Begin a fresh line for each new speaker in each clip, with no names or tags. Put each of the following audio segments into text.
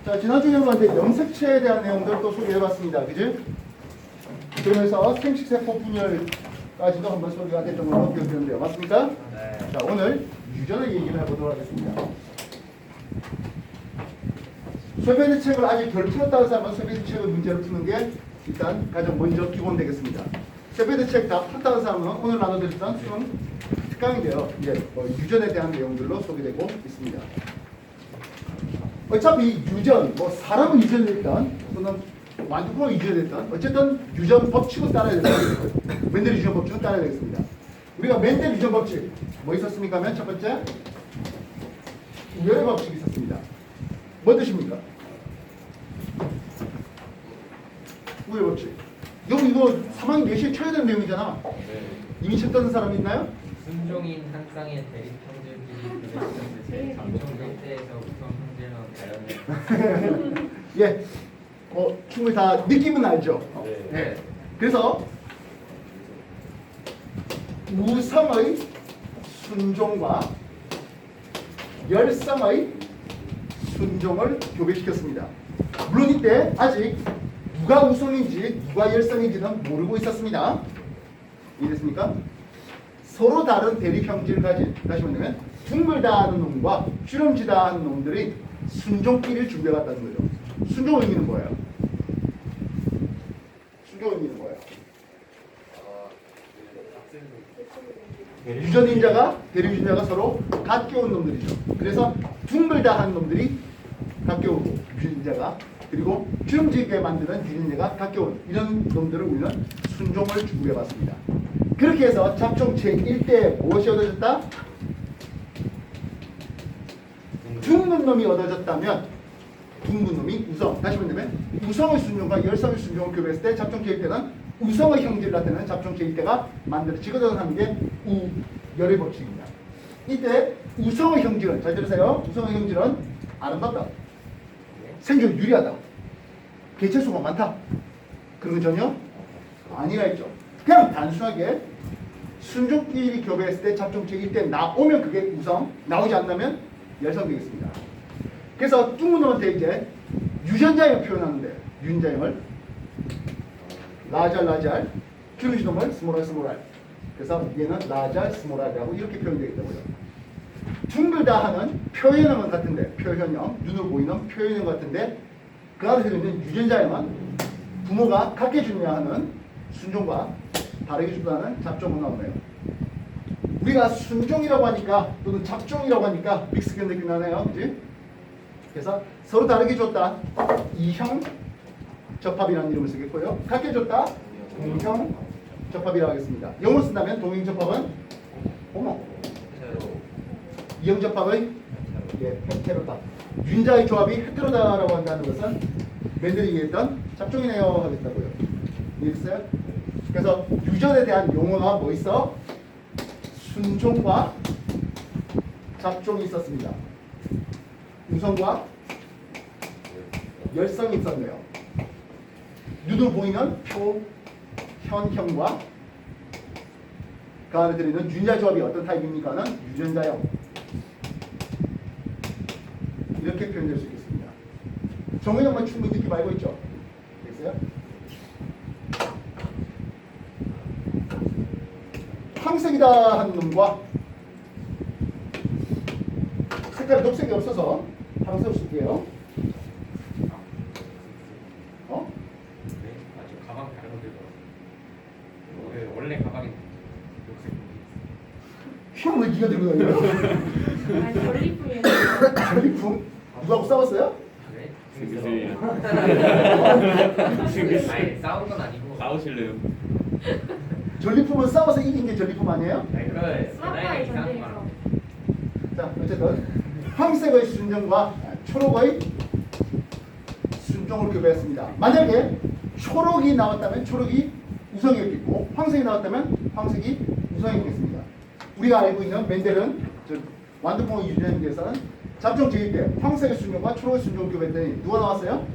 자, 지난주 여러분한테 염색체에 대한 내용들 또 소개해봤습니다. 그지? 그러면서 생식세포 분열까지도 한번 소개가 됐던 걸로 기억되는데요. 맞습니까?
네.
자, 오늘 유전을 얘기를 해보도록 하겠습니다. 쇠베드 책을 아직 덜 풀었다는 사람은 쇠베드 책을 문제로 푸는 게 일단 가장 먼저 기본 되겠습니다. 쇠베드 책 다 풀었다는 사람은 오늘 나눠드렸던 수능 특강인데요. 이제 유전에 대한 내용들로 소개되고 있습니다. 어차피 유전, 사람은 유전이 됐던 또는 완두콩은 유전이 됐던 어쨌든 유전 법칙은 따라야 되겠습니다. 멘델 유전 법칙은 따라야 되겠습니다. 우리가 멘델 유전 법칙 뭐 있었습니까? 하면 첫 번째 우열의 법칙이 있었습니다. 뭐 뜻입니까? 우열 법칙. 이거 3학년 4시에 쳐야 되는 내용이잖아.
네.
이미 쳤던 사람 있나요?
순종인 한 쌍의 대립 형제끼리 그랬을 장종 형태에서 우선 형제는 자연의
예. 충분히 다 느낌은 알죠?
네.
네. 그래서 우성의 순종과 열성의 순종을 교배시켰습니다. 물론 이때 아직 누가 우성인지 누가 열성인지는 모르고 있었습니다. 이해됐습니까? 서로 다른 대립 형질을 가진, 다시 말하면 둥글다 하는 놈과 주름지다 하는 놈들이 순종끼리를 준비해갔다는 거죠. 순종의 의미는 뭐예요? 순종의 의미는 뭐예요? 유전인자가 대립유전자가 서로 갖겨온 놈들이죠. 그래서 둥글다 하는 놈들이 갖겨오고 유전자가, 그리고 주름지게 만드는 유전자가 갖겨온 이런 놈들을 우리는 순종을 준비해봤습니다. 그렇게 해서 잡종 제1대에 무엇이 얻어졌다? 둥근 놈이 얻어졌다면 둥근 놈이 우성. 다시 말하면 우성의 순종과 열성의 순종을 교배했을 때 잡종 제1대는 우성의 형질을 나타내는 잡종 제1대가 만들어지거든 하는 게 우열의 법칙입니다. 이때 우성의 형질은, 잘 들으세요. 우성의 형질은 아름답다, 생존 유리하다, 개체수가 많다, 그런 건 전혀 아니라 했죠. 그냥 단순하게 순종끼리 교배했을 때 잡종 제1대 나오면 그게 우성, 나오지 않으면 열성 되겠습니다. 그래서 둥근 놈한테 이제 유전자형을 표현하는데, 유전자형을 라잘, 주름지 놈을 스모랄. 그래서 얘는 라잘, 스모랄이라고 이렇게 표현되겠다고요. 둥글다 하는 표현형은 같은데, 표현형, 눈으로 보이는 표현형 같은데, 그 안에 들어있는 유전자형은 부모가 갖게 주느냐 하는 순종과 다르게 준다는 잡종은 나오네요. 우리가 순종이라고 하니까 또는 잡종이라고 하니까 믹스된 느낌 나네요. 그치? 그래서 서로 다르게 줬다. 이형 접합이라는 이름을 쓰겠고요. 같게 줬다. 동형 접합이라고 하겠습니다. 영어로 쓴다면 동형 접합은 이형 접합의 헤테로다. 유전자의 조합이 헤테로다라고 한다는 것은 멘델이 얘기했던 잡종이네요 하겠다고요. 이해했어요? 그래서 유전에 대한 용어가 뭐 있어? 순종과 잡종이 있었습니다. 우성과 열성이 있었네요. 눈으로 보이는 표현형과 그 안에 들어있는 유전자 조합이 어떤 타입입니까는 유전자형. 이렇게 표현될 수 있겠습니다. 정의형만 충분히 느낌 알고 있죠? 됐어요? 황색이다 하는 놈과 색깔이 녹색이 없어서 황색을 쓸게요.
네? 아주 가방 다른 거 들고 원래 가방이 녹색
휘영 왜 니가 들고 다녀?
아니 전리품이에요.
전리품? 누구하고 싸웠어요?
그래? 아니 싸운 건 아니고
싸우실래요?
전리품은 싸워서 이긴 게 전리품 아니에요?
아니 그거
수학과의
이상한
전쟁에서.
거
자, 어쨌든 황색의 순종과 초록의 순종을 교배했습니다. 만약에 초록이 나왔다면 초록이 우성이었겠고 황색이 나왔다면 황색이 우성이었겠습니다. 우리가 알고 있는 멘델은 완두콩의 유전에 대해서는 잡종 제1대 황색의 순종과 초록의 순종을 교배했더니 누가 나왔어요?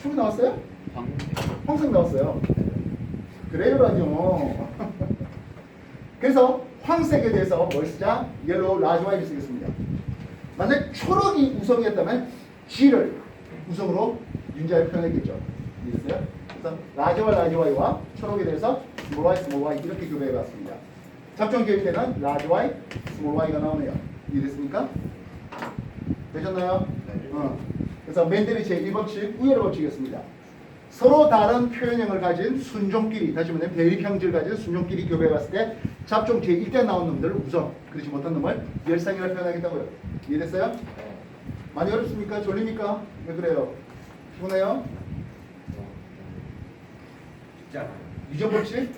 초록이 나왔어요? 황색 나왔어요. 그래요라뇨. 그래서 황색에 대해서 뭘 쓰자? 옐로우 라지 와이를 쓰겠습니다. 만약 초록이 우성이었다면 G를 우성으로 윤자를 표현했겠죠. 이해됐어요? 그래서 라지와 라지와이와 초록에 대해서 스몰 y, 스몰 y 이렇게 교배해봤습니다. 잡종 교육 때는 라지 y, 스몰 y가 나오네요. 이해됐습니까? 되셨나요? 그래서 맨델의 제1법칙, 우열의 법칙이었습니다. 서로 다른 표현형을 가진 순종끼리, 다시 말하면 대립형질을 가진 순종끼리 교배해봤을 때 잡종 제1대 나온 놈들을 우성, 그렇지 못한 놈을 열상이라 표현하겠다고요. 이해됐어요? 많이 어렵습니까? 졸립니까? 왜 그래요? 피곤해요?
쉽지 않아요.
유전 법칙?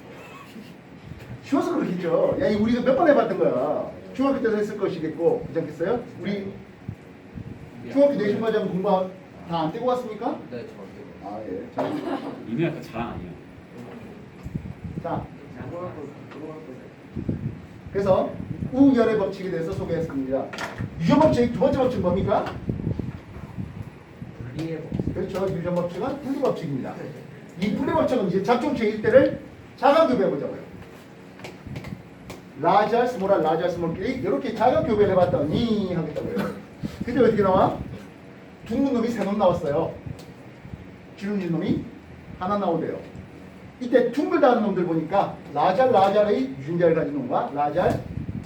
쉬워서 그렇겠죠. 야, 이거 우리가 몇 번 해봤던 거야. 중학교 때도 했을 것이겠고, 그렇지 않겠어요? 우리 중학교 내신 과정 공부 다 안 떼고 왔습니까?
네, 저한테.
아, 예. 자,
이누야 그 자랑 아니야.
자, 그래서 우열의 법칙에 대해서 소개했습니다. 유전 법칙 두 번째 법칙 뭡니까?
분리의 법.
그렇죠. 유전 법칙은 분리 법칙입니다. 이 분리 법칙은 이제 잡종 제1대를 자가 교배해보자고요. 라지 R, 스몰 R, 라지 R, 스몰끼리 이렇게 자가 교배를 해봤더니 하겠다고요. 근데 어떻게 나와? 둥근 놈이 세 놈 나왔어요. 주름진 놈이 하나 나오대요. 이때 둥글다는 놈들 보니까 라지 R, 라지 R의 유전자를 가진 놈과 라지 R,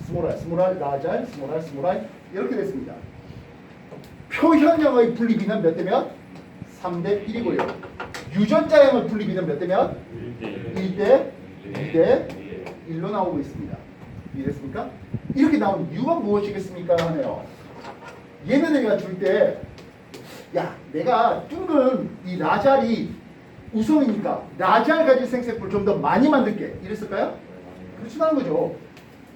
스몰 R, 스몰 R, 라지 R, 스몰 R, 스몰 R 이렇게 됐습니다. 표현형의 분리비는 몇 대 몇? 3대 1이고요. 유전자형의 분리비는 몇 대 몇? 1대 2대 1로 나오고 있습니다. 이해됐습니까? 이렇게 나온 이유가 무엇이겠습니까? 하네요. 얘네들이가 줄 때, 야, 내가 둥근 이 라잘이 우성이니까 라잘 가진 생세포를 좀 더 많이 만들게. 이랬을까요? 그렇지 않은 거죠.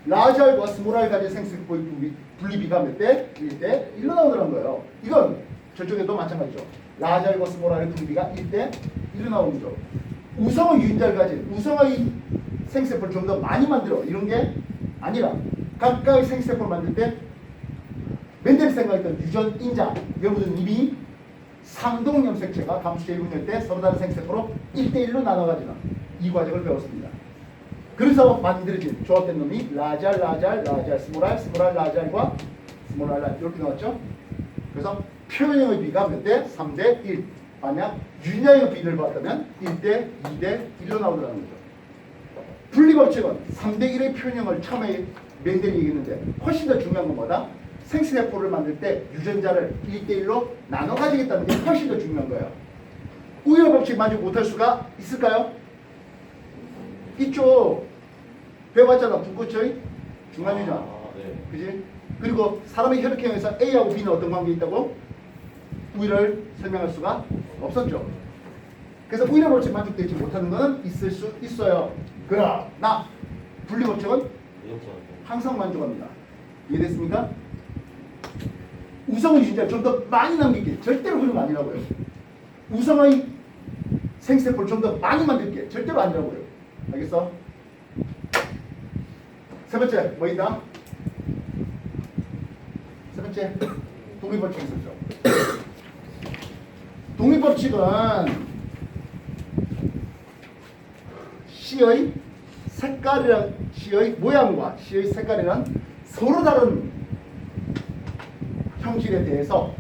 라잘과 스몰알 가진 생세포의 분리비가 몇 대? 1대 1로 나오더라는 거예요. 이건 저쪽에도 마찬가지죠. 라잘과 스몰알의 분리비가 1대 1로 나오는 거죠. 우성의 유전자를 가진 우성의 생세포를 좀 더 많이 만들어. 이런 게 아니라 각각의 생세포를 만들 때 맨델이 생각했던 유전 인자 여러분들 이미 상동염색체가 감수 제1분열 때 서로 다른 생세포로 1대1로 나눠가지는 이 과정을 배웠습니다. 그래서 만들어진 조합된 놈이 라잘, 라잘, 라잘, 스몰알, 스몰알, 라잘과 스몰알, 라잘 이렇게 나왔죠. 그래서 표현형의 비가 몇 대? 3대 1. 만약 유전자의 비를 봤다면 1대 2대 1로 나오더라는 거죠. 분리법칙은 3대 1의 표현형을 처음에 맨델이 얘기했는데 훨씬 더 중요한 건 뭐다? 생세포를 만들 때 유전자를 1대1로 나눠 가지겠다는 게 훨씬 더 중요한 거예요. 우열 법칙 만족 못할 수가 있을까요? 있죠. 배워봤잖아. 불꽃의 중간유전. 그지? 그리고 사람의 혈액형에서 A하고 B는 어떤 관계에 있다고? 우열을 설명할 수가 없었죠. 그래서 우열 법칙 만족되지 못하는 것은 있을 수 있어요. 그러나 분리법칙은 항상 만족합니다. 이해됐습니까? 우성의 유전자를 좀 더 많이 남기게. 절대로 그런 거 아니라고요. 우성의 생세포를 좀 더 많이 만들게. 절대로 아니라고요. 알겠어? 세 번째 뭐이다? 세 번째 독립법칙이 있었죠. 독립법칙은 C의 색깔이랑 C의 모양과 C의 색깔이란 서로 다른 형질에 대해서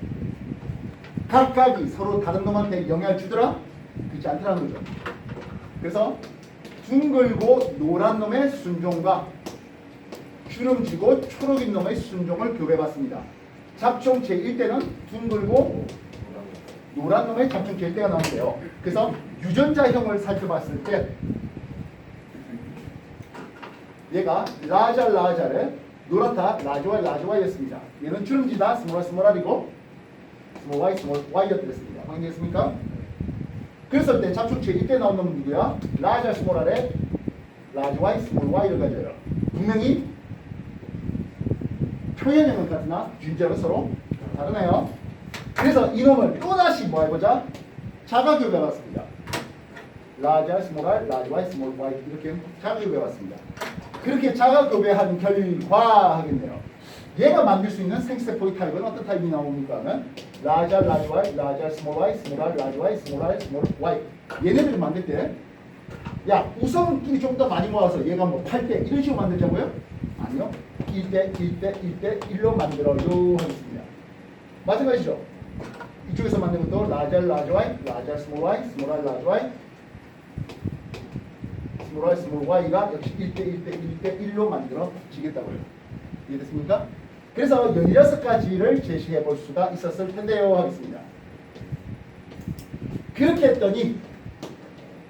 각각이 서로 다른 놈한테 영향을 주더라? 그렇지 않더라는 거죠. 그래서 둥글고 노란 놈의 순종과 주름지고 초록인 놈의 순종을 교배해봤습니다. 잡종 제1대는 둥글고 노란 놈의 잡종 제1대가 나오는데요. 그래서 유전자형을 살펴봤을 때 얘가 라잘 라잘의 노랗다 라지와 라지와이였습니다. 얘는 주름지다 스몰 스몰알이고 스몰 y 스몰 y였습니다. 확인됐습니까? 그랬을 때 잡종 제1대 나온 놈은 누구야? 라잘 스몰알의 라지 y 스몰 y를 가져요. 분명히 표현형은 같으나 유전자는 서로 다르네요. 그래서 이놈을 또다시 뭐 해보자? 자가 교배해봤습니다. 라지 스몰 r, 라지 y 스몰 y 이렇게 자가 교배해봤습니다. 그렇게 자가 교배한 결과 하겠네요. 얘가 만들 수 있는 생세포의 타입은 어떤 타입이 나옵니까? 하면 라지 R, 라지 y, 라지 R, 스몰 y, 스몰 r, 라지 y, 스몰 r, 스몰 y 얘네들을 만들 때 야, 우성끼리 좀 더 많이 모아서 얘가 뭐 8대 이런 식으로 만들자고요? 아니요. 1대 1대 1대 1로 만들어요 하겠습니다. 마찬가지죠. 이쪽에서 만든 것도 larger, large y, larger, small y, smaller, large y, smaller, small y가 역시 1대1로 만들어지겠다고요. 이해됐습니까? 그래서 16가지를 제시해 볼 수가 있었을 텐데요 하겠습니다. 그렇게 했더니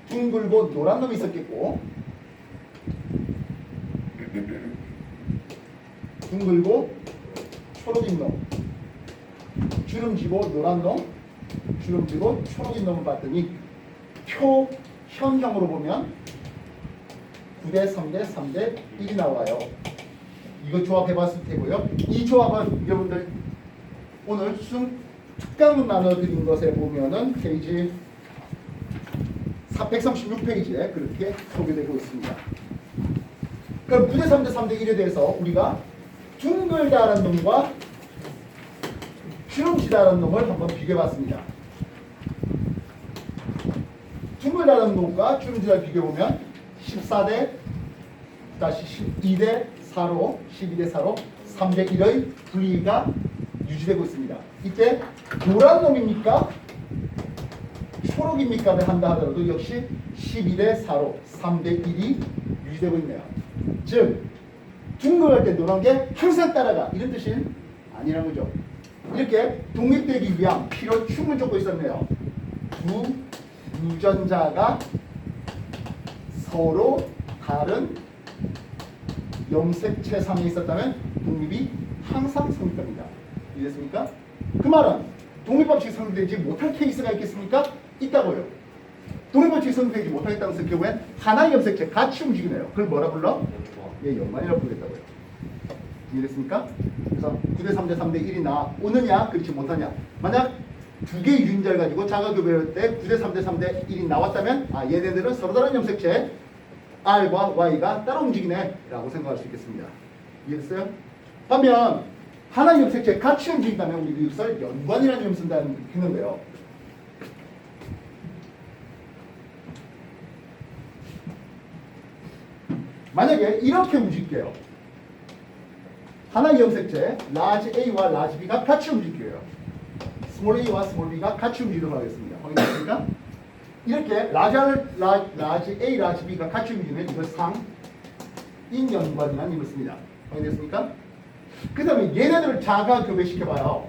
둥글고 노란 놈이 있었겠고, 둥글고 초록인 놈, 주름지고 노란 놈, 주름지고 초록인 놈을 봤더니 표현형으로 보면 9대 3대 3대 1이 나와요. 이거 조합해봤을 테고요. 이 조합은 여러분들 오늘 수능 특강으로 나눠드린 것에 보면은 페이지 136페이지에 그렇게 소개되고 있습니다. 그럼 9대 3대 3대 1에 대해서 우리가 둥글다라는 놈과 주름지다라는 놈을 한번 비교해봤습니다. 둥글다라는 놈과 주름지다를 비교해보면 14대 다시 12대 4로 12대 4로 3대 1의 분리가 유지되고 있습니다. 이때 노란 놈입니까? 초록입니까? 한다 하더라도 역시 12대 4로 3대 1이 유지되고 있네요. 즉 둥글할 때 노란 게 항상 따라가 이런 뜻이 아니라는 거죠. 이렇게 독립되기 위한 필요 충분히 쫓고 있었네요. 두 유전자가 서로 다른 염색 체상에 있었다면 독립이 항상 성립됩니다. 이해됐습니까? 그 말은 독립법칙이 성립되지 못할 케이스가 있겠습니까? 있다고요. 독립법칙이 성립되지 못하겠다는 경우엔 하나의 염색체 같이 움직이네요. 그걸 뭐라 불러? 예, 연관이라고 부르겠다고요. 이해됐습니까? 그래서 9대 3대 3대 1이 나오느냐 그렇지 못하냐. 만약 두 개의 유전자를 가지고 자가교배할 때 9대 3대 3대 1이 나왔다면 얘네들은 서로 다른 염색체 R과 Y가 따로 움직이네 라고 생각할 수 있겠습니다. 이해됐어요? 반면 하나의 염색체 같이 움직인다면 우리 이것을 연관이라는 이름을 쓴다는 했는데요. 만약에 이렇게 움직일게요. 하나의 염색체 large A와 large B가 같이 움직여요. small A와 small B가 같이 움직이도록 하겠습니다. 확인되십니까? 이렇게 large A, large B가 같이 움직이면 이걸 상인연관이라는 이름을 씁니다. 확인됐습니까? 그 다음에 얘네들을 자가 교배시켜봐요.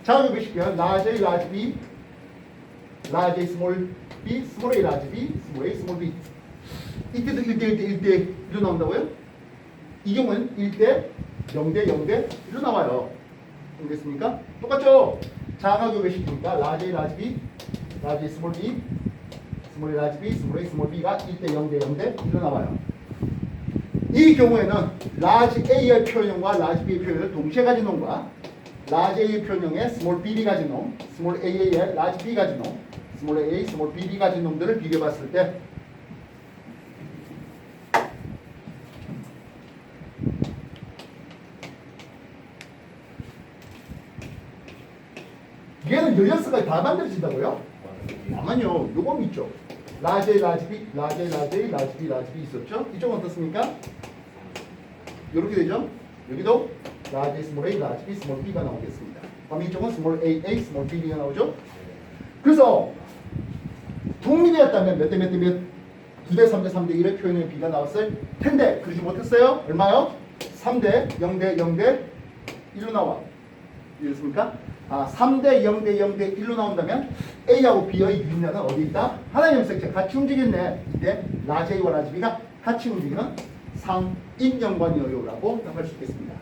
자가 교배시켜요. large A, large B, large A, small B, small A, large B, small A, small B. 이때도 1대 1로 나온다고요? 이 경우는 1대 0대 0대 1로 나와요. 알겠습니까? 똑같죠? 자가 교배시키니까 large A, large B, large A, small B, small A, large B, small A, small B가 1대 0대 0대 1로 나와요. 이 경우에는 large A의 표현형과 large B의 표현을 동시에 가진 놈과 large A의 표현형에 small B를 가진 놈, small A의 large B 가진 놈, small A, small B를 가진 놈들을 비교해봤을 때 얘는 16가지 다 만들어진다고요? 아니요. 요건 있죠. large A, large B, large A, large A, large B, large B 있었죠? 이쪽은 어떻습니까? 이렇게 되죠? 여기도 large A, small A, large B, small B가 나오겠습니다. 그럼 이쪽은 small A, A, small B, B가 나오죠? 그래서 독립이었다면 몇 대 몇 대 몇 9대 3대 3대 1의 표현의 B가 나왔을 텐데 그러지 못했어요? 얼마요? 3대 0대 0대 1로 나와. 이해됐습니까? 3대 0대 0대 1로 나온다면 A하고 B의 유전자는 어디 있다? 하나의 염색체 같이 움직였네. 이때 large A와 large B가 같이 움직이는 상인연관이에요 라고 할 수 있겠습니다.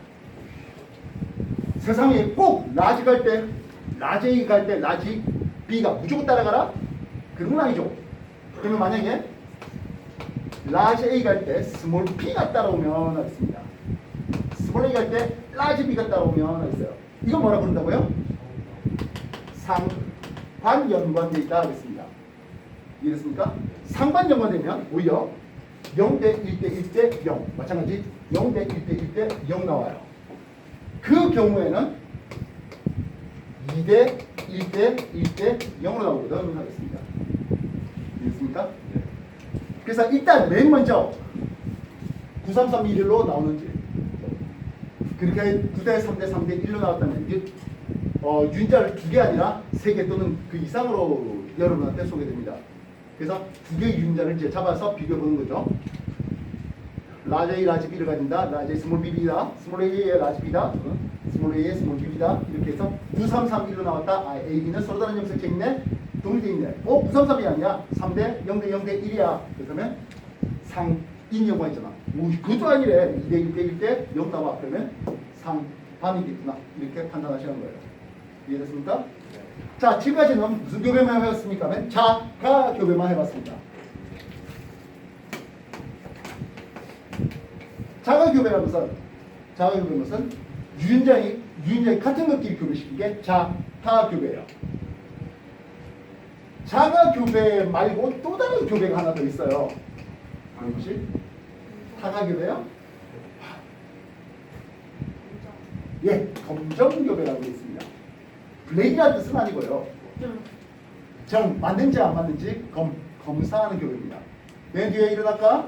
세상에 꼭 large 갈 때, large A 갈 때 large B가 무조건 따라가라? 그런 건 아니죠. 그러면 만약에 large A 갈 때 small B가 따라오면 하겠습니다. small A 갈 때 large B가 따라오면 하겠어요. 이거 뭐라 부른다고요? 상반 연관되어 있다 하겠습니다. 이해됐습니까? 상반 연관되면 오히려 0대 1대 1대 0 마찬가지 0대 1대 1대 0 나와요. 그 경우에는 2대 1대 1대 0으로 나오거든 하겠습니다. 이해됐습니까? 그래서 일단 맨 먼저 9331로 나오는지 그렇게 9대 3대 3대 1로 나왔다면 윤자를 2개 아니라 3개 또는 그 이상으로 여러분한테 소개됩니다. 그래서 2개의 윤자를 이제 잡아서 비교해 보는 거죠. 라지 A, 라지 B를 가진다. 라지 A, 스몰 B이다. 스몰 A의 라지 B다. 스몰 A의 스몰 B이다. 이렇게 해서 9, 3, 3, 1로 나왔다. 아, A, B는 서로 다른 염색체 있네. 동일돼 있네. 9, 3, 3이 아니야. 3대 0대 0대 1이야. 그러면 상인여가 있잖아. 그것도 아니래. 2대 1대 1대 0 나와. 그러면 상반이겠구나. 이렇게 판단하시는 거예요. 이해됐습니까? 자, 지금까지는 무슨 교배만 해봤습니까? 자가 교배만 해봤습니다. 자가 교배라는 것은 유인자의 같은 것끼리 교배시킨 게 자가 교배예요. 자가 교배 말고 또 다른 교배가 하나 더 있어요. 뭐지? 타가 교배요? 예, 검정 교배라고 있습니다. 블레이드라는 뜻은 아니고요. 맞는지 안 맞는지 검사하는 교배입니다. 맨 뒤에 일어날까?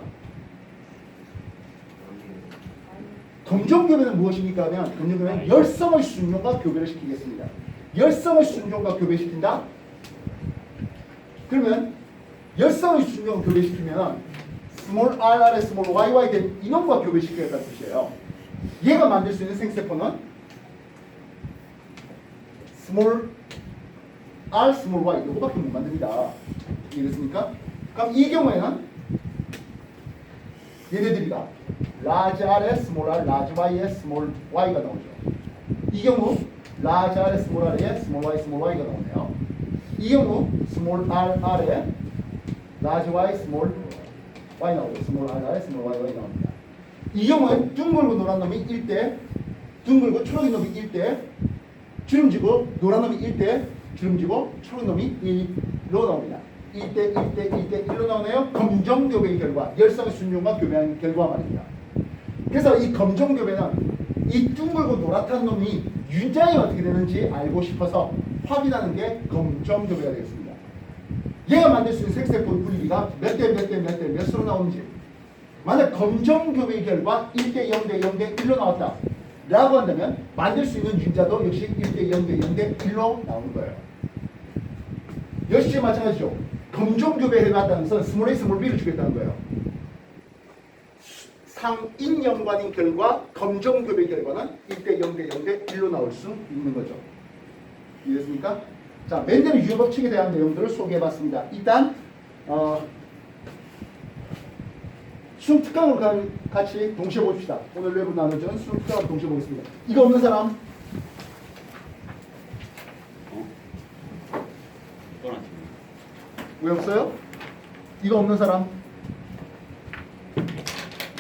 검정 교배는 무엇입니까? 하면 검정 교배는 열성의 순종과 교배를 시키겠습니다. 열성의 순종과 교배시킨다? 그러면 열성의 순종을 교배시키면 스몰 r에 스몰 yy 된 인원과 교배시키겠다는 뜻이에요. 얘가 만들 수 있는 생세포는 스몰 r, 스몰 y 이거밖에 못 만듭니다. 이해됐습니까? 그럼 이 경우에는 얘네들이가 라지 r에 스몰 r, 라지 y에 스몰 y가 나오죠. 이 경우 라지 r에 스몰 r에 스몰 y가 나오네요. 이 경우 스몰 r에 라지 y, 스몰 y 나오죠. 스몰 r에 스몰 y 나옵니다. 이 경우에 둥글고 노란 놈이 1대, 둥글고 초록이 놈이 1대, 주름지고 노란 놈이 1대, 주름지고 초록 놈이 1로 나옵니다. 1대 1대 1대 1로 나오네요. 검정 교배의 결과, 열성 순종과 교배한 결과 말입니다. 그래서 이 검정 교배는 이 둥글고 노랗다는 놈이 윤자에 어떻게 되는지 알고 싶어서 확인하는 게 검정 교배가 되겠습니다. 얘가 만들 수 있는 색세포 분리가 몇 대 몇 대 몇 대 몇으로 나오는지, 만약 검정 교배의 결과 1대 0대 0대 1로 나왔다 라고 한다면 만들 수 있는 윤자도 역시 1대 0대 0대 1로 나오는 거예요. 역시 마찬가지죠. 검정 교배를 해봤다는 것은 스몰 A, 스몰 B를 주겠다는 거예요. 상인연관인 결과 검정 교배 결과는 1대 0대 0대 1로 나올 수 있는 거죠. 이해됐습니까? 자, 맨델의 유효법칙에 대한 내용들을 소개해봤습니다. 일단 수능 특강으로 같이 동시에 봅시다. 오늘 외부 나눠준 수능 특강으로 동시에 보겠습니다. 이거 없는 사람? 왜 없어요? 이거 없는 사람?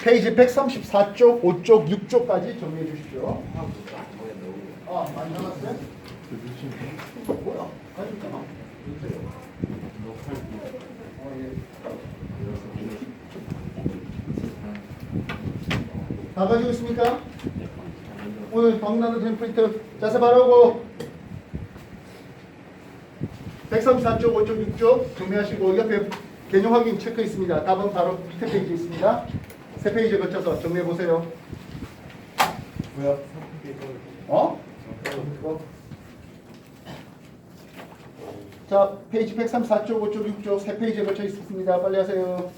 페이지 134쪽, 5쪽, 6쪽까지 정리해 주십시오. 아, 많이 남았어요? 뭐야? 가져있잖아. 다 가지고 있습니까? 오늘 방문하는 템플릿 자세 바르고 134쪽, 5쪽, 6쪽 정리하시고 옆에 개념 확인 체크 있습니다. 답은 바로 밑에 페이지에 있습니다. 세 페이지에 거쳐서 정리해 보세요. 뭐야? 자, 페이지 134쪽, 5쪽, 6쪽 세 페이지에 거쳐 있습니다. 빨리 하세요.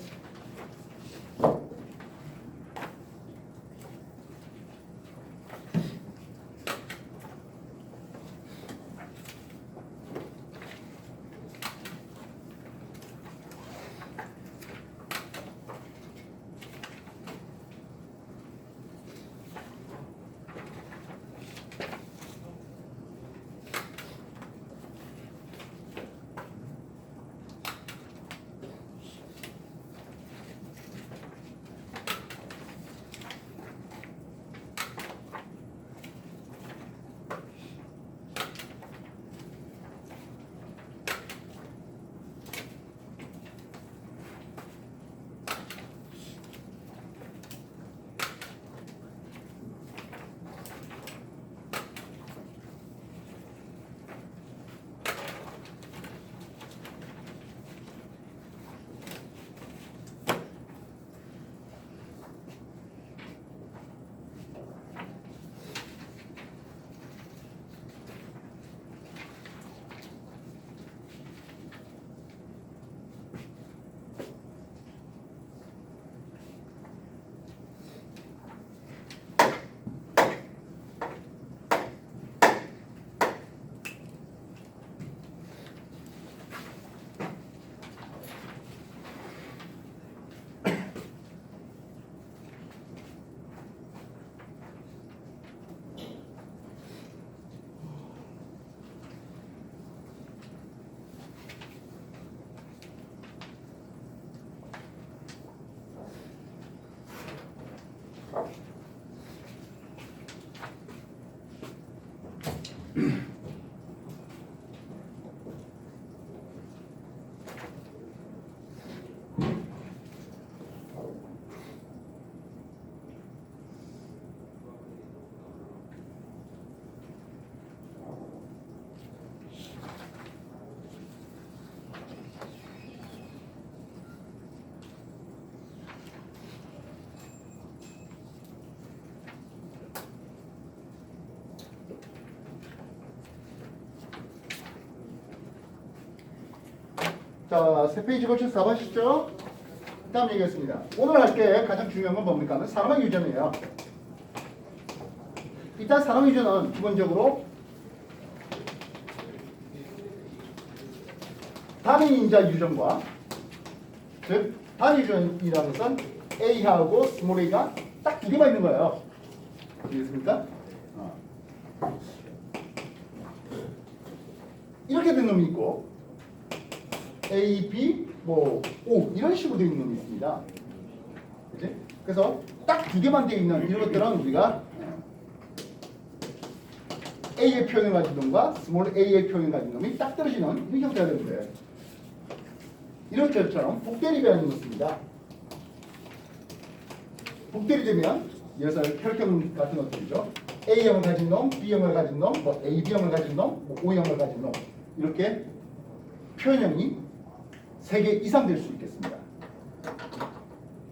자, 세 페이지 거쳐 4번이시죠? 다음 얘기했습니다. 오늘 할 게 가장 중요한 건 뭡니까? 하면 사람의 유전이에요. 일단 사람의 유전은 기본적으로 단위 인자 유전과 즉 단위 유전이라는 것은 A하고 스몰 a가 딱 두 개만 있는 거예요. 알겠습니까? 이렇게 된 놈이 있고 A, B, 뭐 O 이런 식으로 되어 있는 놈이 있습니다. 그치? 그래서 딱 두 개만 되어 있는 이런 것들은 우리가 A의 표현을 가진 놈과 스몰 a의 표현을 가진 놈이 딱 떨어지는 이런 형태가 되는데 이런 것처럼 복대리배라는 게 있습니다. 복대리 되면 예를 들어서 혈경 같은 것들이죠. A형을 가진 놈, B형을 가진 놈, 뭐 AB형을 가진 놈, 뭐 O형을 가진 놈 이렇게 표현형이 3개 이상 될 수 있겠습니다.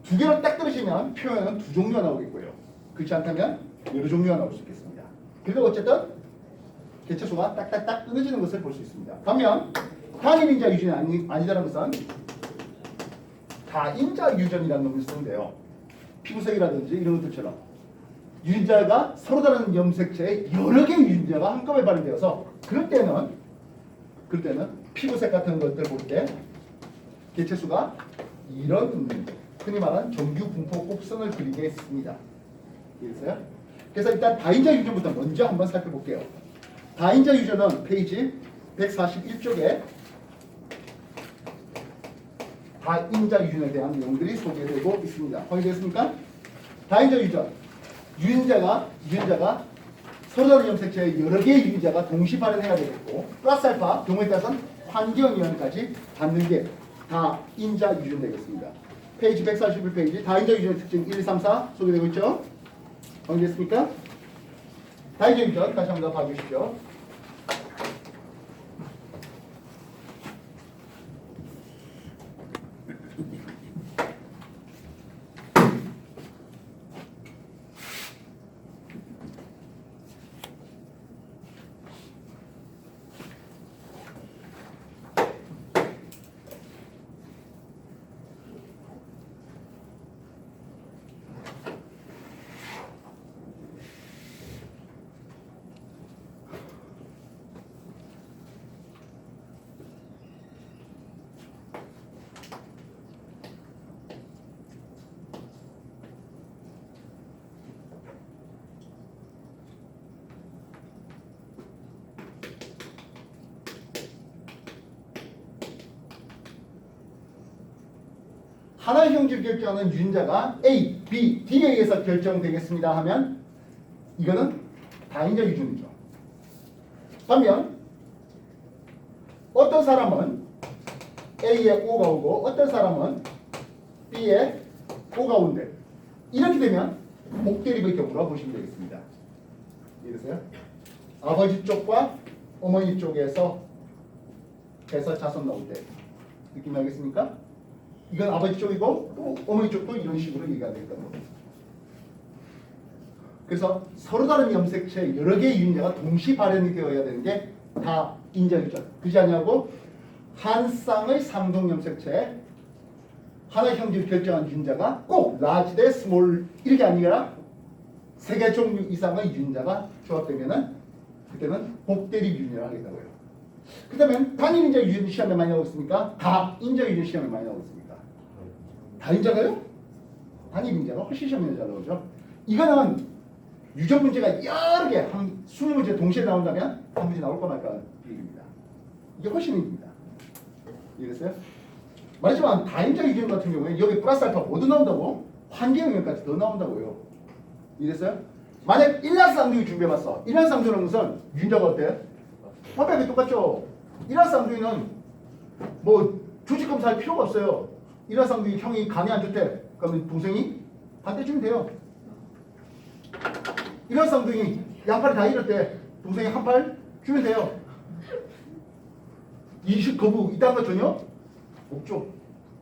두 개로 딱 떨어지면 표현은 두 종류가 나오겠고요. 그렇지 않다면 여러 종류가 나올 수 있겠습니다. 그래도 어쨌든 개체수가 딱딱딱 끊어지는 것을 볼 수 있습니다. 반면 단일인자 유전이 아니다라는 것은 다인자 유전이라는 놈을 쓰는데요. 피부색이라든지 이런 것들처럼 유전자가 서로 다른 염색체에 여러 개의 유전자가 한꺼번에 발현되어서 그럴 때는 피부색 같은 것들 볼 때 개체수가 이런 흔히 말하는 정규 분포 곡선을 그리게 했습니다. 이해했어요? 그래서 일단 다인자 유전부터 먼저 한번 살펴볼게요. 다인자 유전은 페이지 141쪽에 다인자 유전에 대한 내용들이 소개되고 있습니다. 확인되었습니까? 다인자 유전. 유전자가 서로 다른 염색체의 여러 개의 유전자가 동시 발현해야 되겠고 플러스 알파 경우에 따라서는 환경 영향까지 받는 게 다인자 유전 되겠습니다. 페이지 141페이지 다인자 유전의 특징 1, 2, 3, 4 소개되고 있죠? 확인됐습니까? 다인자 유전 다시 한번 더 봐주시죠. 하나의 형질을 결정하는 유전자가 A, B, D에 의해서 결정되겠습니다 하면 이거는 다인자 유전이죠. 반면 어떤 사람은 A에 O가 오고 어떤 사람은 B에 O가 온대. 이렇게 되면 복대립의 경우라 보시면 되겠습니다. 이해되세요? 아버지 쪽과 어머니 쪽에서 해서 자손 나올 때 느낌 나겠습니까? 이건 아버지 쪽이고 또 어머니 쪽도 이런 식으로 얘기가 되겠다는 겁니다. 그래서 서로 다른 염색체 여러 개의 유전자가 동시 발현이 되어야 되는 게 다 인자 유전. 그렇지 않냐고 한 쌍의 상동 염색체 하나의 형질을 결정한 유전자가 꼭 라지 대 스몰 이렇게 아니라 3개 종류 이상의 유전자가 조합되면은 그때는 복대립 유전이라고 하겠다고요. 그다음에 단일 인자 유전 시험에 많이 나오고 있습니까? 다 인자 유전 시험에 많이 나오고 있습니다. 다인자가요? 단일 인자가 훨씬 시험에 잘 나오죠. 이거는 유전 문제가 여러 개, 한 20문제 동시에 나온다면 한 문제 나올까 말까 얘기입니다. 이게 훨씬 힘듭니다. 이해됐어요? 말하지만 다인자 유전 같은 경우에 여기 플러스 알파 모두 나온다고 환경 영역까지 더 나온다고요. 이해됐어요? 만약 일란쌍둥이 준비해봤어. 일란쌍둥이는 무슨 유전자가 어때? 완벽하게 똑같죠. 일란쌍둥이는 뭐 조직 검사할 필요가 없어요. 일란쌍둥이 형이 간이 안 좋대. 그러면 동생이 반대 주면 돼요. 일란쌍둥이 양팔이 다 잃었대. 동생이 한 팔 주면 돼요. 이식 거부 이딴 거 전혀 없죠.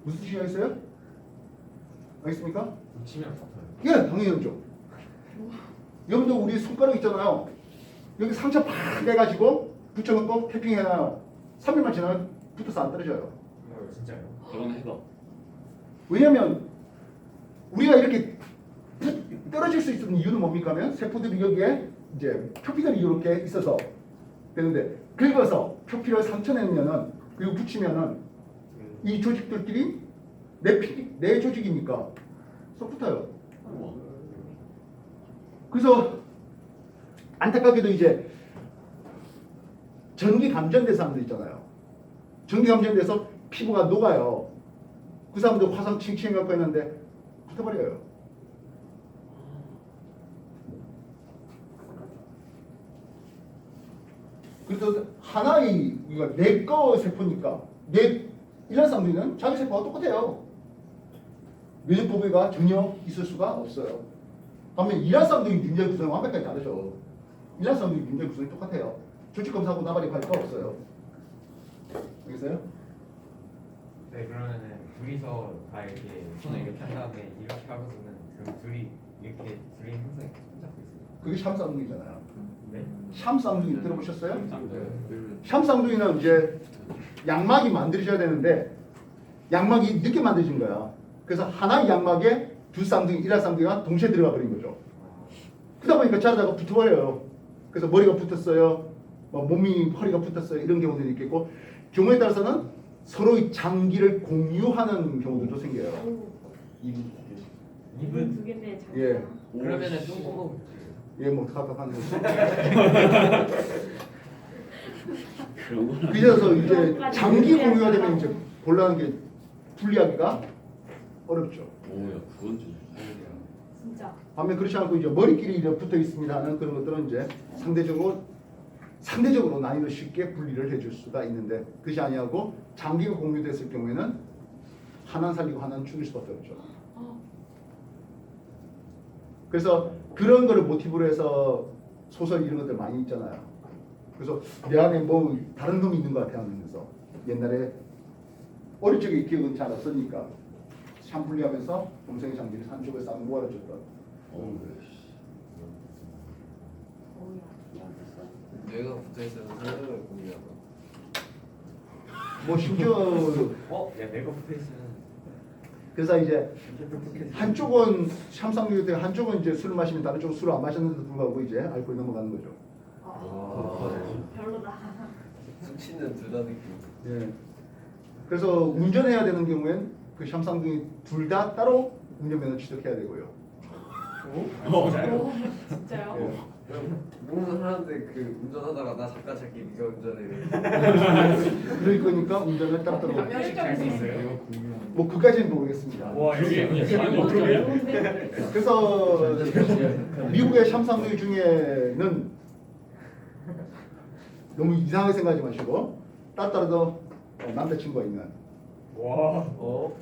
무슨 뜻이 있어요? 알겠습니까?
붙이면 붙어요.
예, 당연히 그렇죠. 여러분들 우리 손가락 있잖아요. 여기 상처 팍 내가지고 붙여놓고 태핑해놔요. 3일만 지나면 붙어서 안 떨어져요.
진짜요?
그건 해봐.
왜냐면 우리가 이렇게 떨어질 수 있는 이유는 뭡니까 하면 세포들이 여기에 이제 표피들이 이렇게 있어서 되는데 긁어서 표피를 상처 내면은 그리고 붙이면은 이 조직들끼리 내 조직이니까 쏙 붙어요.
우와.
그래서 안타깝게도 이제 전기 감전된 사람들 있잖아요. 전기 감전돼서 피부가 녹아요. 그 사람들 화상 칭칭 갖고 했는데 붙어버려요. 그래서 하나의 이거 내거 세포니까 내 일란쌍둥이는 자기 세포와 똑같아요. 면역보호가 전혀 있을 수가 없어요. 반면 일란쌍둥이 유전자 구성이 완벽하게 다르죠. 일란쌍둥이 유전자 구성이 똑같아요. 조직 검사하고 나발이 갈 거 없어요. 알겠어요?
네, 그러면은 둘이서 다 이렇게 손을 이렇게 한 다음에 이렇게 하고서는 그럼 둘이 이렇게 둘이 항상 이렇게 손잡고 있어요.
그게 샴쌍둥이잖아요.
네?
샴쌍둥이 들어보셨어요?
네.
샴쌍둥이는 이제 양막이 만들어져야 되는데 양막이 늦게 만들어진 거야. 그래서 하나의 양막에 두 쌍둥이, 일란쌍둥이가 동시에 들어가 버린 거죠. 그러다 보니까 자라다가 붙어버려요. 그래서 머리가 붙었어요. 뭐 몸이 허리가 붙었어요. 이런 경우들이 있겠고 경우에 따라서는 서로의 장기를 공유하는 경우들도 생겨요.
이분
입은
두 개인데 장.
예.
그러면은 똥꼬고
예, 뭐 답답한 거죠.
그런 거는
그래서 이제 장기 공유가 되면 이제 곤란한 게 분리하기가 어렵죠.
오야 그건 좀
진짜.
반면 그렇지 않고 이제 머리끼리 이제 붙어 있습니다 하는 그런 것들은 이제 상대적으로 난이도 쉽게 분리를 해줄 수가 있는데 그것이 아니하고 장기가 공유됐을 경우에는 하나는 살리고 하나는 죽일 수밖에 없죠. 그래서 그런 거를 모티브로 해서 소설 이런 것들 많이 있잖아요. 그래서 내 안에 뭐 다른 놈이 있는 것 같아 하면서 옛날에 어릴 적에 기억은 잘 없으니까 샴 분리하면서 동생의 장기를 한쪽에 싹 모아줬던
어.
뇌가 붙어있어서 생각을 공유하고
뭐 심지어
야 내가 붙어있으면
그래서 이제 한쪽은 샴쌍둥이 때 한쪽은 이제 술을 마시면 다른 쪽은 술을 안 마셨는데도 불구하고 이제 알코올이 넘어가는 거죠.
별로다.
수치는 둘 다 느끼고
예. 그래서 운전해야 되는 경우엔 그 샴쌍둥이 둘 다 따로 운전면허 취득해야 되고요.
진짜요?
진짜요?
예.
몸은 하는데 그 운전하다가 나 잠깐 잘게 네가 운전해
그럴 거니까 운전을 따로
한명씩 잘 수 있어요?
뭐 그까지는 모르겠습니다.
와 이게 사람이 어떻게 해?
그래서 미국의 샴쌍둥이 중에는 너무 이상하게 생각하지 마시고 따로따로 남자친구가 있는
와
어?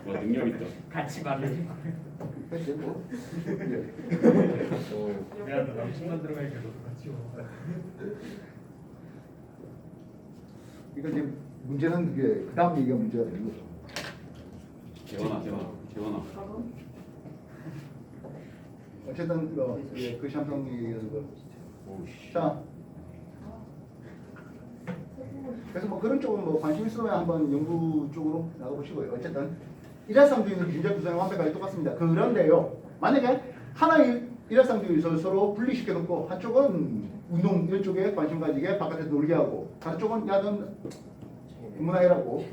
와 능력 있다.
같이 말을
이제 뭐 예.
어.
야너 남친만 들어가니까 너도 같이 와.
이거 이제 문제는 그게 그 다음 얘기가 문제가 되는 거죠.
재원아.
바로
어쨌든 그 샴쌍둥이에서 자 그래서 뭐 그런 쪽은 뭐 관심 있으면 한번 연구 쪽으로 나가보시고요. 어쨌든 일란쌍둥이는 유전자 구성이 완벽하게 똑같습니다. 그런데요, 만약에 하나의 일란쌍둥이를 서로 분리시켜 놓고 한쪽은 운동 이런 쪽에 관심 가지게 바깥에서 놀게 하고 다른 쪽은 야는 문화해라고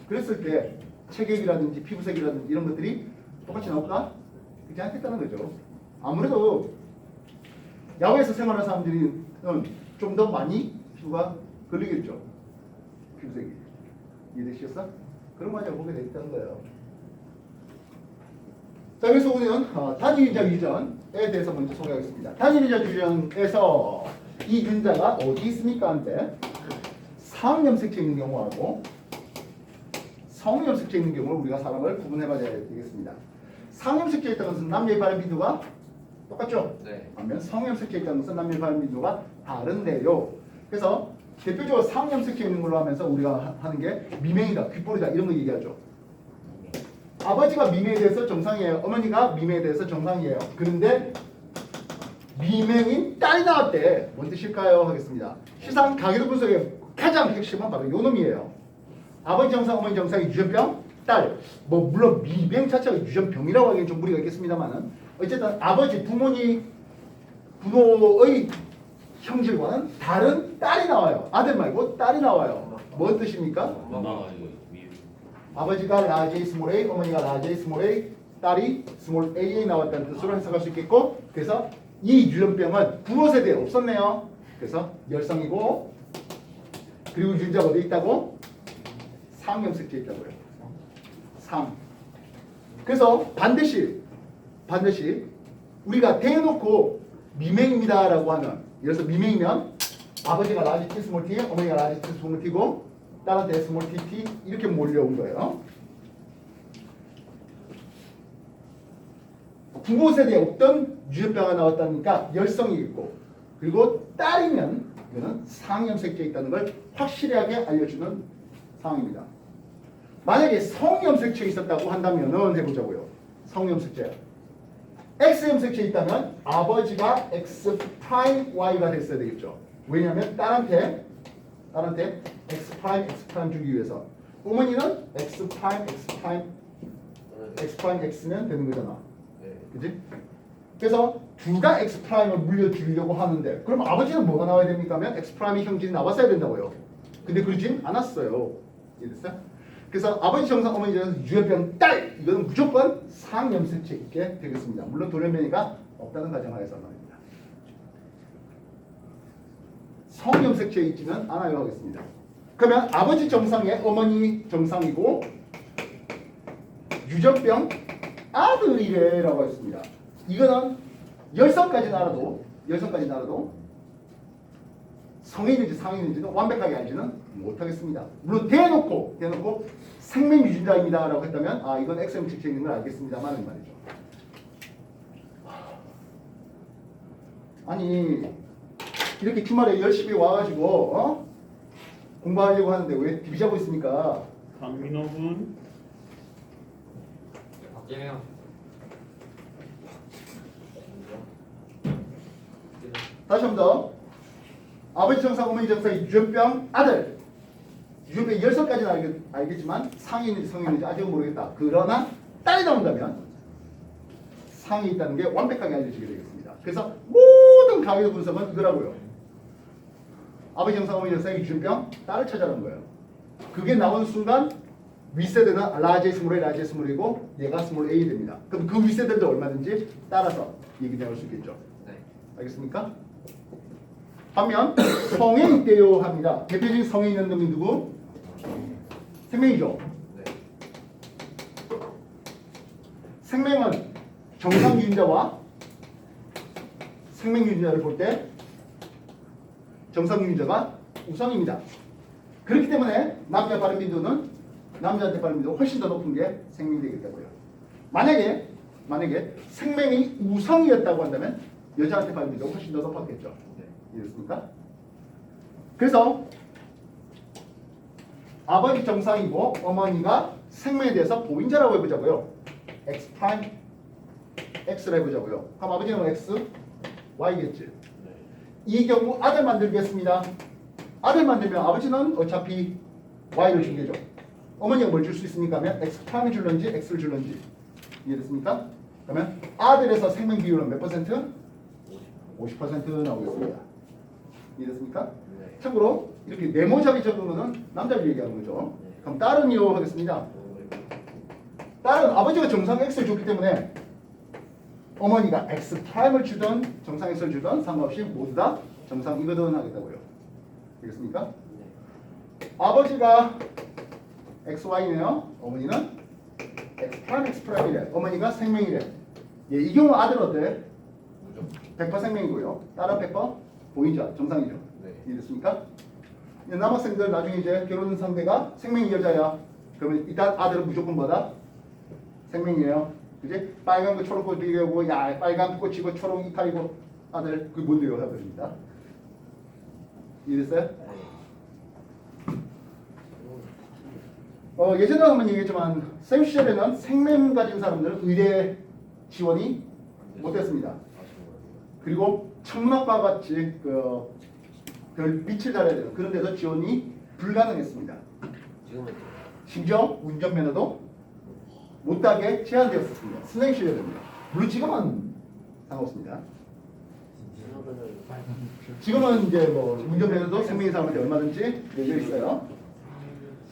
그랬을 때 체격이라든지 피부색이라든지 이런 것들이 똑같이 나올까? 그렇지 않겠다는 거죠. 아무래도 야외에서 생활하는 사람들이 좀 더 많이 피부가 걸리겠죠. 피부색이. 이해되시겠어? 그런 과정을 보게 되겠다는 거예요. 자, 그래서 우리는 단일유전자 유전에 대해서 먼저 소개하겠습니다. 단일유전자 유전에서 이 유전자가 어디 있습니까? 한데 상염색체 있는 경우하고 성염색체 있는 경우를 우리가 사람을 구분해봐야 되겠습니다. 상염색체 있다는 것은 남녀의 발현 빈도가 똑같죠?
네.
반면 성염색체 있다는 것은 남녀의 발현 빈도가 다른데요. 그래서 대표적으로 상염색체 있는 걸로 하면서 우리가 하는 게 미맹이다, 귓볼이다 이런 거 얘기하죠. 아버지가 미매에 대해서 정상이에요. 어머니가 미매에 대해서 정상이에요. 그런데 미맹인 딸이 나왔대. 뭔 뜻일까요? 하겠습니다. 시상 가계도 분석의 가장 핵심은 바로 요 놈이에요. 아버지 정상, 어머니 정상이 유전병, 딸. 뭐 물론 미맹 자체가 유전병이라고 하기엔 좀 무리가 있겠습니다만은 어쨌든 아버지, 부모의 형질과는 다른 딸이 나와요. 아들 말고 딸이 나와요. 뭔 뜻입니까?
엄마가 이거 위.
아버지가 라지 A 스몰 a, 어머니가 라지 A 스몰 a, 딸이 스몰 a에 나왔다는 뜻으로 해석할 수 있겠고, 그래서 이 유전병은 부모 세대에 없었네요. 그래서 열성이고, 그리고 유전자가 어디 있다고? 상염색체에 있다고요. 상. 그래서 반드시 우리가 대놓고 미맹입니다라고 하는, 예를 들어서 미맹이면 아버지가 라지 T 스몰 t, 어머니가 라지 T 스몰 t고 딸한테 스몰 tt 이렇게 몰려온 거예요. 부모 세대에 없던 유전병가 나왔다니까 열성이 있고, 그리고 딸이면 이거는 상염색체에 있다는 걸 확실하게 알려주는 상황입니다. 만약에 성염색체에 있었다고 한다면은 해보자고요. 성염색체. X염색체에 있다면 아버지가 X 프라임 Y가 됐어야 되겠죠. 왜냐하면 딸한테 X 프라임 주기 위해서. 어머니는 X 프라임 X면 되는 거잖아.
네.
그지? 그래서 둘 다 X 프라임을 물려주려고 하는데, 그럼 아버지는 뭐가 나와야 됩니까? 하면 X 프라임의 형질이 나왔어야 된다고요. 근데 그러진 않았어요. 이해됐어요? 그래서 아버지 정상, 어머니 정상, 유전병 딸! 이거는 무조건 상염색체 있게 되겠습니다. 물론 돌연변이가 없다는 가정하에서 말입니다. 성염색체에 있지는 않아요 하겠습니다. 그러면 아버지 정상에 어머니 정상이고 유전병 아들이래라고 했습니다. 이거는 열성까지는 알아도 성인인지 상인인지는 완벽하게 알지는 못하겠습니다. 물론 대놓고 생명 유전자입니다라고 했다면 이건 X염색체 있는 걸 알겠습니다만 말이죠. 아니 이렇게 주말에 열심히 와가지고 공부하려고 하는데 왜 디비자고 있습니까?
강민호군.
박재명.
다시 한 번 더. 아버지 정상, 어머니 정상의 유전병 아들. 유전병 열성까지는 알겠지만 상인인지 성인인지 아직은 모르겠다. 그러나 딸이 나온다면 상이 있다는 게 완벽하게 알려지게 되겠습니다. 그래서 모든 가계도 분석은 이거라고요. 아버지 정상, 어머니 정상의 유전병 딸을 찾아라는 거예요. 그게 나오는 순간 윗세대는 라지 스몰 A, 라지 스몰 A고 얘가 스몰 A 됩니다. 그럼 그 윗세대도 얼마든지 따라서 얘기 나올 수 있겠죠.
네.
알겠습니까? 반면 성에 있대요 합니다. 대표적인 성에 있는 놈이 누구? 생명이죠.
네.
생명은 정상 유전자와 생명 유전자를 볼 때 정상 유전자가 우선입니다. 그렇기 때문에 남자 발현 빈도는 남자한테 발현 빈도가 훨씬 더 높은 게 생명이 되겠다고요. 만약에 생명이 우성이었다고 한다면 여자한테 발현 빈도가 훨씬 더 높았겠죠. 이해됐습니까? 그래서 아버지 정상이고 어머니가 생명에 대해서 보인자라고 해보자고요. X 프라임 X라 해보자고요. 그럼 아버지는 X, Y겠지. 이 경우 아들 만들겠습니다. 아들 만들면 아버지는 어차피 Y를 주게죠. 어머니가 뭘 줄 수 있습니까? 하면 X 프라임을 줄런지 X를 줄런지. 이해됐습니까? 그러면 아들에서 생명 비율은 몇 퍼센트? 50% 나오겠습니다. 이해됐습니까?
네.
참고로 이렇게 네모작이 적은 거는 남자를 얘기하는 거죠. 그럼 딸은요 하겠습니다. 딸은 아버지가 정상 X를 줬기 때문에 어머니가 X 프라임을 주던 정상 X를 주던 상관없이 모두 다 정상이거든 하겠다고요. 되겠습니까? 아버지가 XY네요. 어머니는 X 프라임이래. 어머니가 생명이래. 예, 이 경우 아들 어때?
무조건.
100% 생명이고요. 딸은 100% 보이죠? 정상이죠.
네.
이해됐습니까? 이제 남학생들 나중에 이제 결혼 상대가 생명이 여자야. 그러면 일단 아들은 무조건 뭐다? 생명이에요. 그지? 빨간 거 초록꽃 비교고 야 빨간 꽃이고 초록 이파이고 아들 그 뭔데요? 해버립니다. 이해됐어요? 예전에 한번 얘기했지만 쌤 시절에는 생명 가진 사람들은 의대 지원이 못했습니다. 그리고 천막과 같이 별 빛을 달아야 되는 그런 데서 지원이 불가능했습니다.
지금은
심지어 운전면허도 못 따게 제한되었습니다. 선생님 시절입니다. 물론 지금은 상관없습니다. 지금은 이제 뭐 운전면허도 생명의 사람한테 얼마든지 열려 있어요.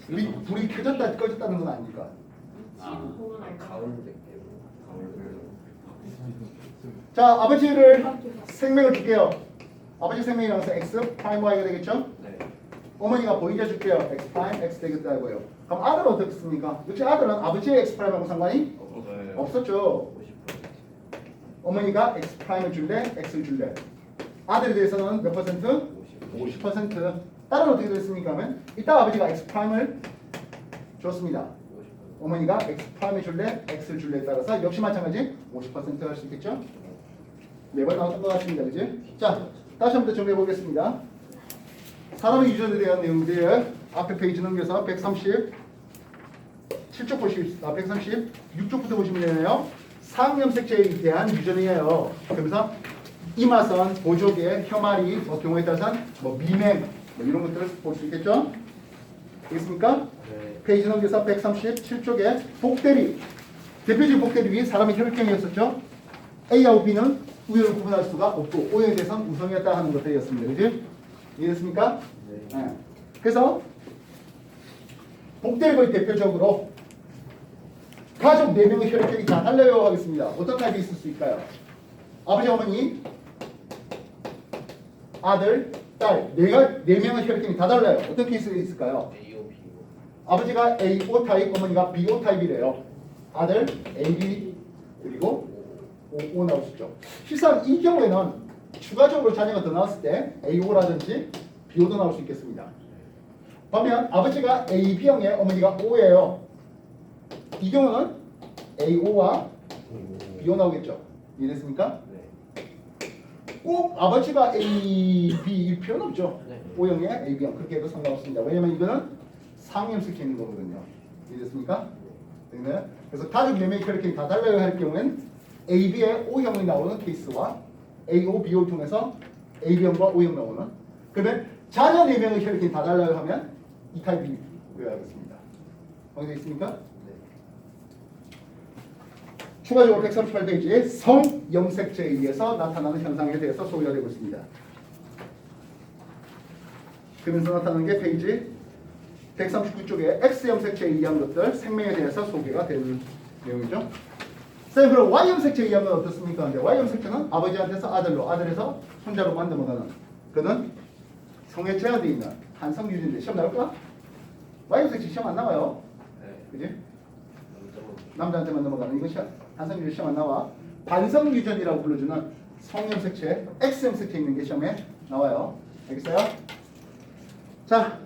불이 켜졌다 꺼졌다는 건 아니니까.
지금 보면 알까?
가운데
자, 아버지를 생명을 줄게요. 아버지 생명이라고 해서 x 프라임 y가 되겠죠?
네.
어머니가 보이자 줄게요. x 프라임 x 되겠다고요. 그럼 아들은 어떻습니까? 역시 아들은 아버지의 x 프라임하고 상관이
없어요.
없었죠.
50%.
어머니가 x 프라임을 줄래, x를 줄래. 아들에 대해서는 몇 퍼센트?
50%.
50%. 딸은 어떻게 됐습니까? 하면 일단 아버지가 x 프라임을 줬습니다. 어머니가 x 프라임을 줄래, x를 줄래에 따라서 역시 마찬가지 50% 할 수 있겠죠? 매번 나왔던 것 같습니다. 그지? 자, 다시 한번 더 정리해 보겠습니다. 사람의 유전에 대한 내용들 앞에 페이지 넘겨서 137쪽 보시겠습니다. 136쪽부터 보시면 되네요. 상염색체에 대한 유전이에요. 그러면서 이마선, 보조개, 혀마리, 뭐 경우에 따라서는 뭐 미맹 뭐 이런 것들을 볼 수 있겠죠? 되겠습니까?
네.
페이지 넘겨서 137쪽에 복대리 대표적인 복대리이 사람의 혈액형이었었죠. A하고 B는 우연을 구분할 수가 없고 O에 대해서는 우성이었다 하는 것들이었습니다. 그지? 이해됐습니까?
네.
그래서 복대리의 대표적으로 가족 4명의 혈액형이 다 달라요 하겠습니다. 어떤 타입이 있을 수 있을까요? 아버지, 어머니, 아들, 딸, 4명의 혈액형이 다 달라요. 어떤 케이스가 있을까요?
AO, BO.
아버지가 AO 타입, 어머니가 BO 타입이래요. 아들 AB 그리고 O 나올 수 있죠. 실상 이 경우에는 추가적으로 자녀가 더 나왔을 때 AO라든지 BO도 나올 수 있겠습니다. 반면 아버지가 AB형의 어머니가 O예요. 이 경우는 AO와 BO 나오겠죠. 이해됐습니까?
네.
꼭 아버지가 AB일 필요는 없죠.
네.
O형의 AB형 그렇게 해도 상관없습니다. 왜냐면 이거는 상염색체 있는 거거든요. 이해됐습니까? 네. 그래서 가족 4명의 혈액형이 다 달라요 할 경우엔 AB의 O형이 나오는 케이스와 AO, BO를 통해서 AB형과 O형 나오는 그러면 자녀 4명의 혈액형이 다 달라요 하면 이 타입이 외워야겠습니다. 확인되어 있습니까?
네.
추가적으로 138페이지에 성염색체에 의해서 나타나는 현상에 대해서 소개가 되고 있습니다. 그러면서 나타나는 게 페이지 139쪽에 X염색체에 의한 것들 생명에 대해서 소개가 되는 내용이죠. 쌤, 그럼 Y염색체에 의한 건 어떻습니까? 근데 Y염색체는 아버지한테서 아들로, 아들에서 손자로 만들어가는 그는 성에 제한되어 있는 한성 유전인데 시험 나올까? Y염색체 시험 안 나와요.
네.
그지? 남자한테만 넘어가는 이거 한성 유전 시험 안 나와. 반성 유전이라고 불러주는 성염색체, X염색체 있는 게 시험에 나와요. 알겠어요? 자,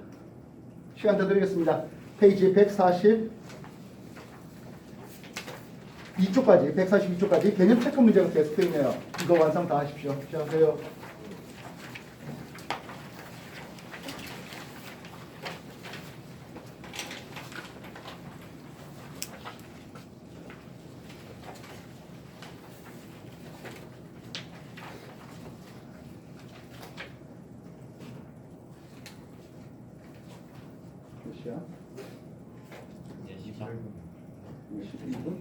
시간 더 드리겠습니다. 페이지 142쪽까지 개념 체크 문제가 계속되어 있네요. 이거 완성 다 하십시오. 시작하세요. 몇 시야?
이제 13.
22분?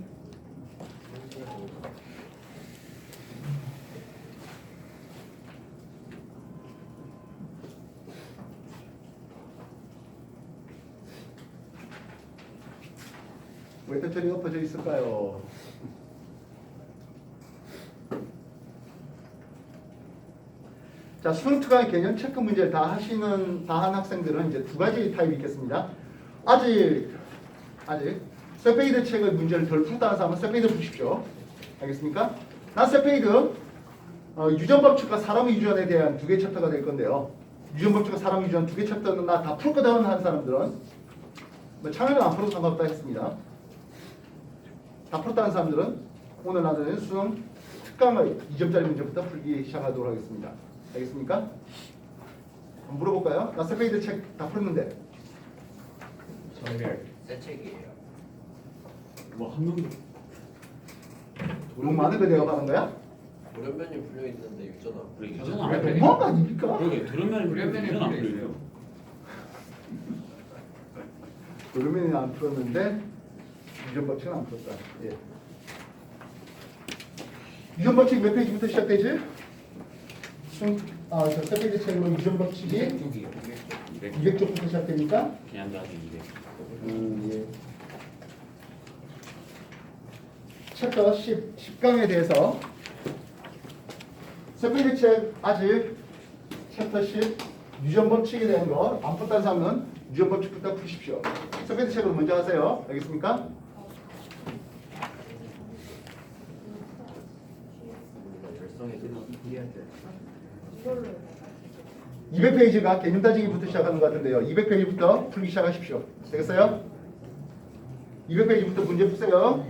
왜 대처리 엎어져 있을까요? 자, 수능 특강 개념 체크 문제를 다 한 학생들은 이제 두 가지 타입이 있겠습니다. 아직 세페이드 책의 문제를 덜 풀다는 사람은 세페이드 푸십시오. 알겠습니까? 난 세페이드 유전법칙과 사람의 유전에 대한 2개 챕터가 될 건데요. 유전법칙과 사람의 유전 2개 챕터는 나 다 풀거든 하는 사람들은 뭐 창의는 안 풀어도 상관없다 했습니다. 다 풀었다는 사람들은 오늘 나누는 수능 특강의 2점짜리 문제부터 풀기 시작하도록 하겠습니다. 알겠습니까? 한번 물어볼까요? 나 세페이드 책 다 풀었는데
정렬.
새 책이에요.
뭐한 명도
너무 많은 거 내가 받은 거야?
돌연변이 풀려 있는데 유전화.
그래 유전
아,
안 풀려.
너무한 거 아닙니까?
그러게 돌연변이
돌연변이
유전 안
풀려
풀려.
있어요.
그러면 안 풀었는데 유전법칙은 안 풀었다. 예. 유전법칙 몇 페이지부터 시작되지? 저 세페이지 책으로 유전법칙이
200쪽이요.
200쪽부터 시작됩니까?
그냥 다시 200.
예. 챕터 10강에 대해서 세페이지 책 아직 챕터 10 유전법칙에 대한 거 안 풀었다는 사람은 유전법칙부터 푸십시오. 세페이지 책으로 먼저 하세요. 알겠습니까?
열성이 이해한테.
이걸로
200페이지가 개념 따지기부터 시작하는 것 같은데요. 200페이지부터 풀기 시작하십시오. 되겠어요? 200페이지부터 문제 푸세요.